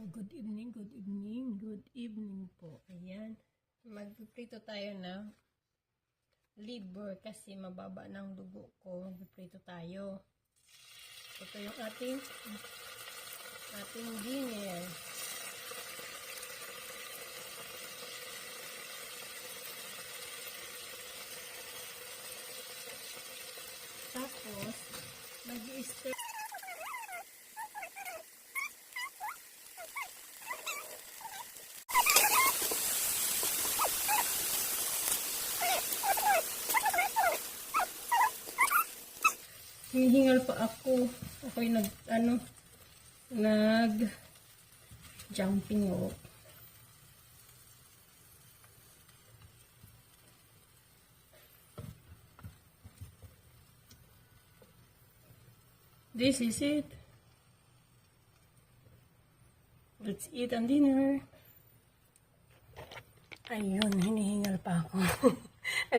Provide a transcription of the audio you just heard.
Good evening, good evening, good evening po. Ayan. Magpiprito tayo ng liver kasi mababa ng dugo ko. Magpiprito tayo. Ito yung ating dinner. Tapos, mag-i-stir. Hinihingal pa ako. Ako'y jumping rope. This is it. Let's eat ang dinner. Ayun, hinihingal pa ako.